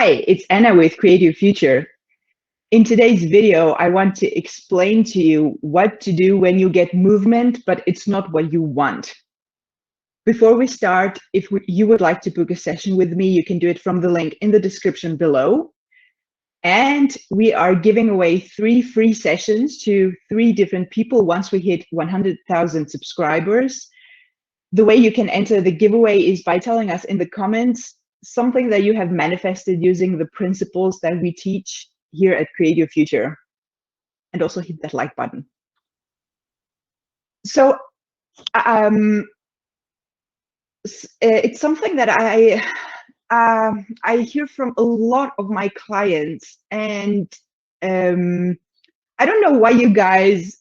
Hi, it's Anna with Creative Future. In today's video, I want to explain to you what to do when you get movement, but it's not what you want. Before we start, if you would like to book a session with me, you can do it from the link in the description below. And we are giving away 3 free sessions to 3 different people once we hit 100,000 subscribers. The way you can enter the giveaway is by telling us in the comments something that you have manifested using the principles that we teach here at Creative Future. And also hit that like button. So it's something that I hear from a lot of my clients, and I don't know why you guys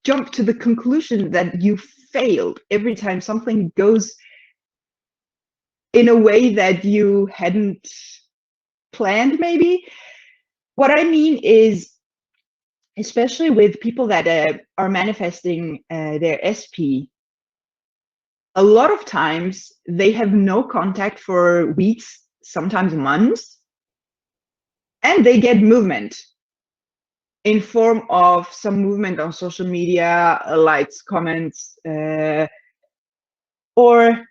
jump to the conclusion that you failed every time something goes in a way that you hadn't planned, maybe. What I mean is, especially with people that are manifesting their SP, a lot of times they have no contact for weeks, sometimes months, and they get movement in form of some movement on social media, likes, comments, or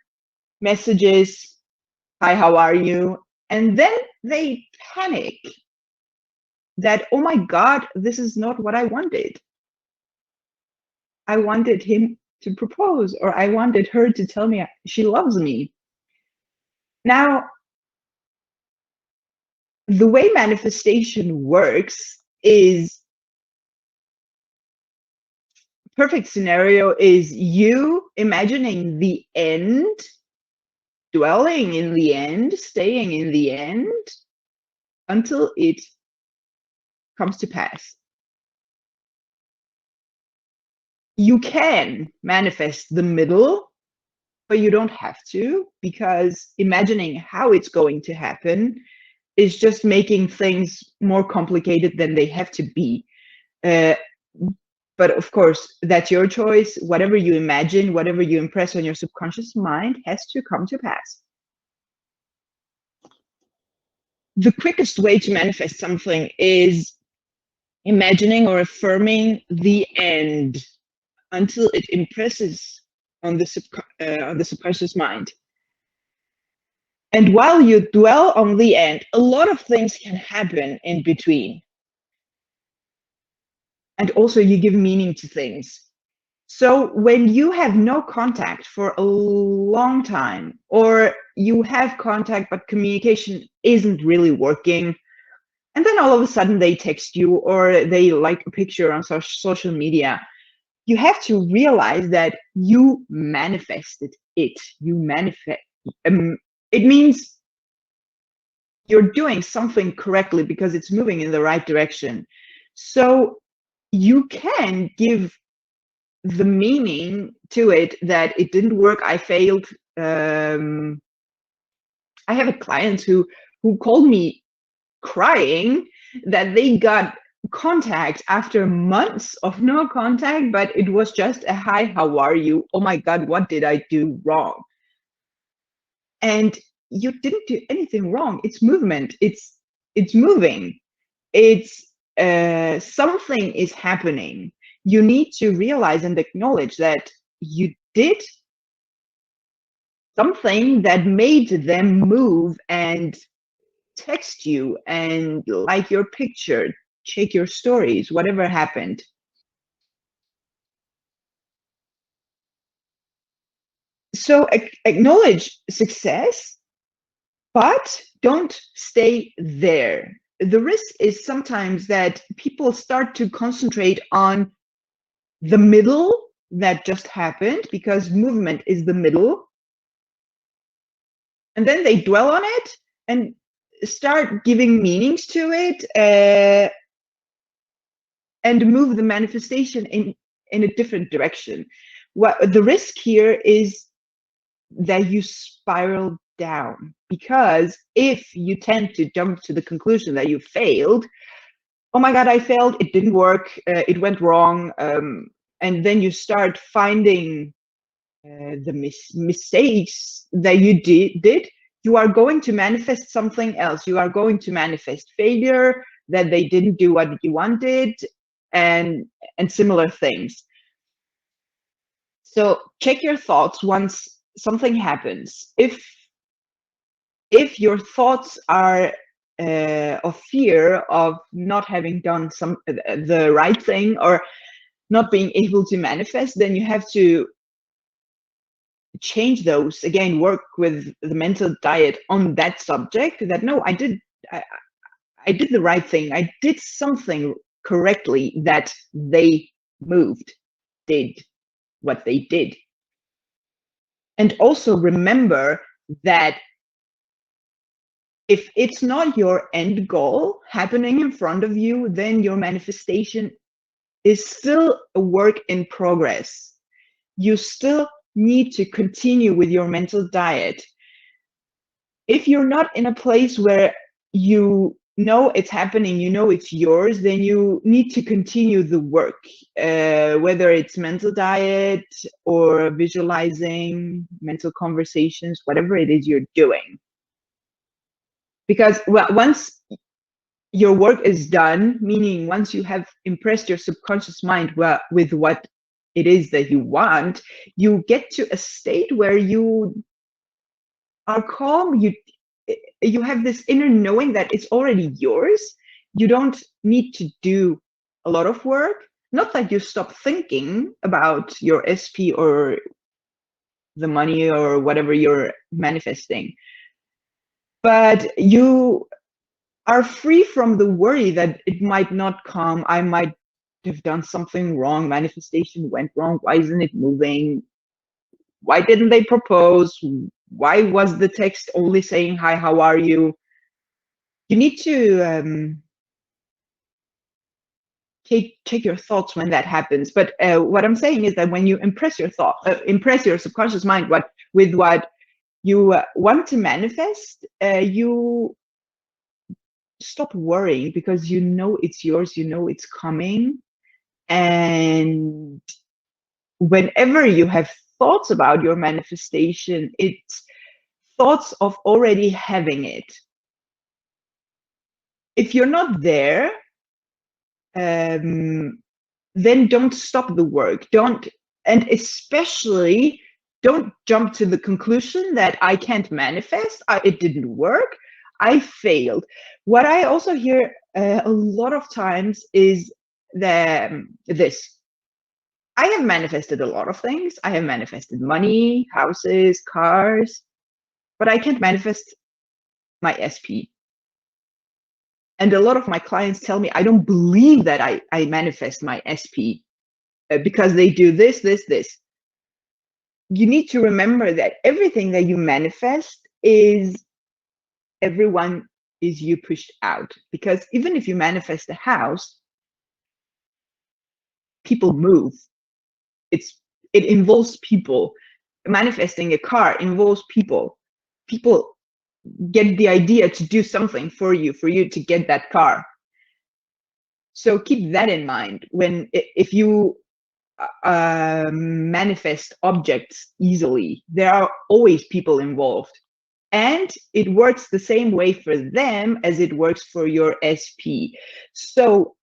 messages, hi, how are you? And then they panic that, oh my God, this is not what I wanted. I wanted him to propose, or I wanted her to tell me she loves me. Now, the way manifestation works is, perfect scenario is you imagining the end, dwelling in the end, staying in the end until it comes to pass. You can manifest the middle, but you don't have to, because imagining how it's going to happen is just making things more complicated than they have to be. But of course, that's your choice. Whatever you imagine, whatever you impress on your subconscious mind has to come to pass. The quickest way to manifest something is imagining or affirming the end until it impresses on the subconscious mind. And while you dwell on the end, a lot of things can happen in between. And also you give meaning to things. So when you have no contact for a long time, or you have contact but communication isn't really working, and then all of a sudden they text you or they like a picture on social media, you have to realize that you manifested it. You manifest. It means you're doing something correctly because it's moving in the right direction. So you can give the meaning to it that it didn't work, I failed. I have a client who called me crying that they got contact after months of no contact, but it was just a hi, how are you? Oh my God, what did I do wrong? And you didn't do anything wrong. It's movement. It's moving. It's something is happening. You need to realize and acknowledge that you did something that made them move and text you and like your picture, check your stories, whatever happened. So acknowledge success, but don't stay there. The risk is sometimes that people start to concentrate on the middle that just happened, because movement is the middle. And then they dwell on it and start giving meanings to it, and move the manifestation in a different direction. What the risk here is that you spiral down, because if you tend to jump to the conclusion that you failed, oh my God, I failed, it didn't work, it went wrong, and then you start finding the mistakes that you did, you are going to manifest something else. You are going to manifest failure, that they didn't do what you wanted, and similar things. So check your thoughts once something happens. If your thoughts are of fear of not having done the right thing or not being able to manifest, then you have to change those. Again, work with the mental diet on that subject, that no, I did the right thing. I did something correctly, that they did what they did. And also remember that if it's not your end goal happening in front of you, then your manifestation is still a work in progress. You still need to continue with your mental diet. If you're not in a place where you know it's happening, you know it's yours, then you need to continue the work, whether it's mental diet or visualizing, mental conversations, whatever it is you're doing. Because once your work is done, meaning once you have impressed your subconscious mind with what it is that you want, you get to a state where you are calm. You have this inner knowing that it's already yours. You don't need to do a lot of work. Not that you stop thinking about your SP or the money or whatever you're manifesting, but you are free from the worry that it might not come. I might have done something wrong. Manifestation went wrong. Why isn't it moving? Why didn't they propose? Why was the text only saying, hi, how are you? You need to take your thoughts when that happens. But what I'm saying is that when you impress your impress your subconscious mind with what you want to manifest, you stop worrying, because you know it's yours, you know it's coming. And whenever you have thoughts about your manifestation, it's thoughts of already having it. If you're not there, then don't stop the work. And especially don't jump to the conclusion that I can't manifest, it didn't work, I failed. What I also hear a lot of times is this. I have manifested a lot of things. I have manifested money, houses, cars, but I can't manifest my SP. And a lot of my clients tell me, I don't believe that I manifest my SP because they do this, this, this. You need to remember that everything that you manifest is everyone is you pushed out. Because even if you manifest a house, people move. It involves people. Manifesting a car involves people. People get the idea to do something for you to get that car. So keep that in mind if you manifest objects easily. There are always people involved, and it works the same way for them as it works for your SP. So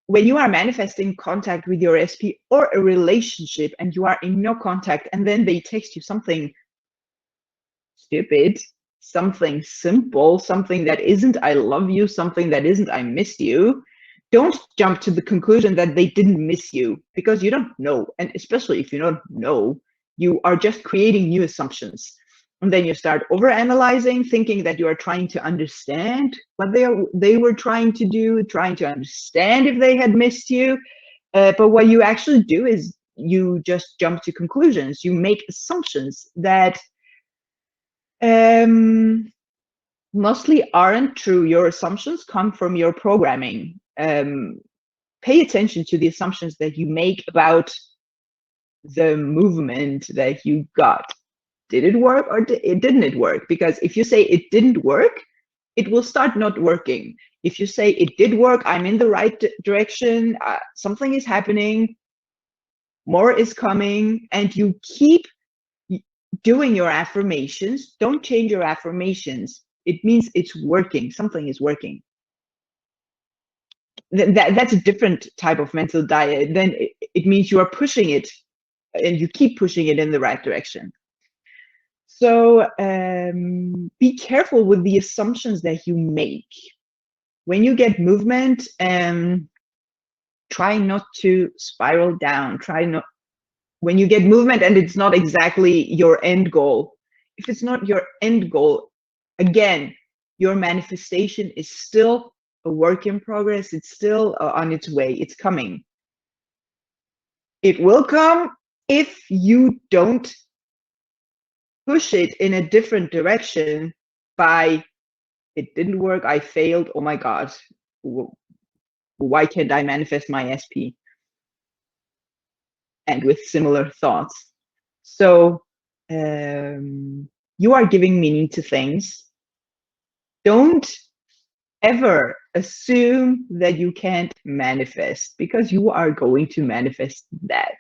when you are manifesting contact with your SP or a relationship and you are in no contact, and then they text you something stupid, something simple, something that isn't I love you, something that isn't I miss you, don't jump to the conclusion that they didn't miss you, because you don't know. And especially if you don't know, you are just creating new assumptions. And then you start overanalyzing, thinking that you are trying to understand what they were trying to do, trying to understand if they had missed you. But what you actually do is you just jump to conclusions. You make assumptions that mostly aren't true. Your assumptions come from your programming. Pay attention to the assumptions that you make about the movement that you got. Did it work or didn't it work? Because if you say it didn't work, it will start not working. If you say it did work, I'm in the right direction, something is happening, more is coming, and you keep doing your affirmations. Don't change your affirmations. It means it's working. Something is working. That's a different type of mental diet. Then it means you are pushing it, and you keep pushing it in the right direction. So be careful with the assumptions that you make. When you get movement, try not to spiral down. When you get movement and it's not exactly your end goal. If it's not your end goal, again, your manifestation is still a work in progress. It's still on its way. It's coming. It will come if you don't push it in a different direction by, it didn't work, I failed, oh my God, why can't I manifest my SP? And with similar thoughts. So you are giving meaning to things. Don't ever assume that you can't manifest, because you are going to manifest that.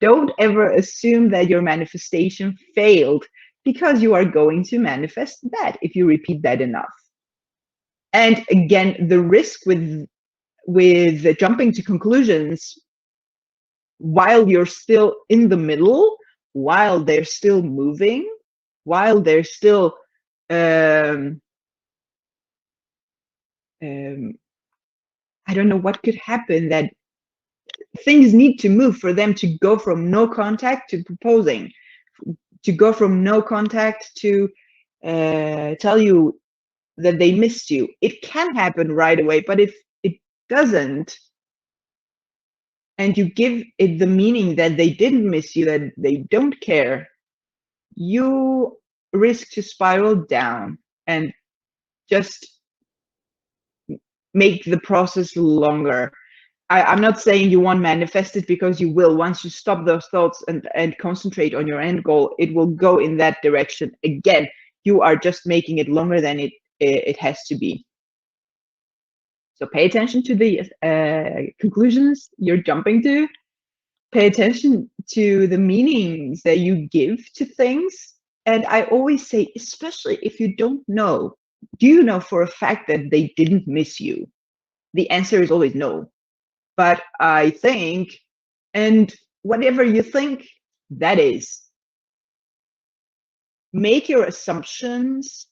Don't ever assume that your manifestation failed, because you are going to manifest that if you repeat that enough. And again, the risk with jumping to conclusions while you're still in the middle, while they're still moving, while they're still I don't know what could happen, that things need to move for them to go from no contact to proposing, to go from no contact to tell you that they missed you. It can happen right away, but if it doesn't, and you give it the meaning that they didn't miss you, that they don't care, you risk to spiral down and just make the process longer. I'm not saying you won't manifest it, because you will. Once you stop those thoughts and concentrate on your end goal, it will go in that direction. Again, you are just making it longer than it has to be. So pay attention to the conclusions you're jumping to. Pay attention to the meanings that you give to things. And I always say, especially if you don't know, do you know for a fact that they didn't miss you? The answer is always no. But I think, and whatever you think, that is. Make your assumptions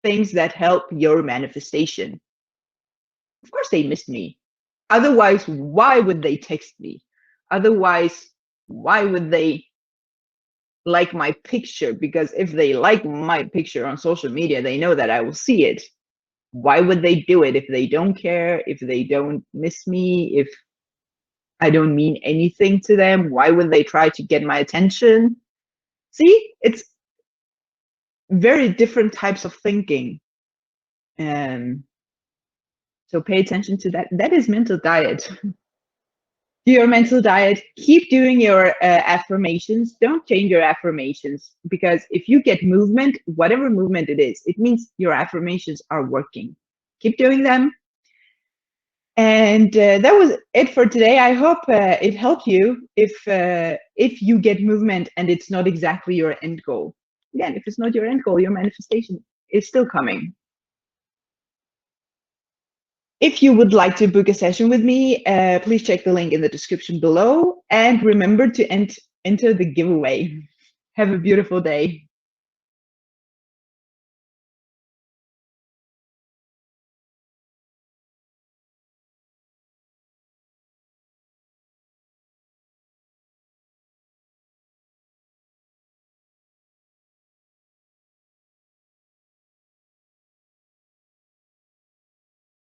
things that help your manifestation. Of course they missed me. Otherwise, why would they text me? Otherwise, why would they like my picture? Because if they like my picture on social media, they know that I will see it. Why would they do it if they don't care, if they don't miss me, if I don't mean anything to them? Why would they try to get my attention? See, it's very different types of thinking. So pay attention to that. That is mental diet. Do your mental diet. Keep doing your affirmations. Don't change your affirmations, because if you get movement, whatever movement it is, it means your affirmations are working. Keep doing them. And that was it for today. I hope it helped you if you get movement and it's not exactly your end goal. Again, if it's not your end goal, your manifestation is still coming. If you would like to book a session with me, please check the link in the description below, and remember to enter the giveaway. Have a beautiful day.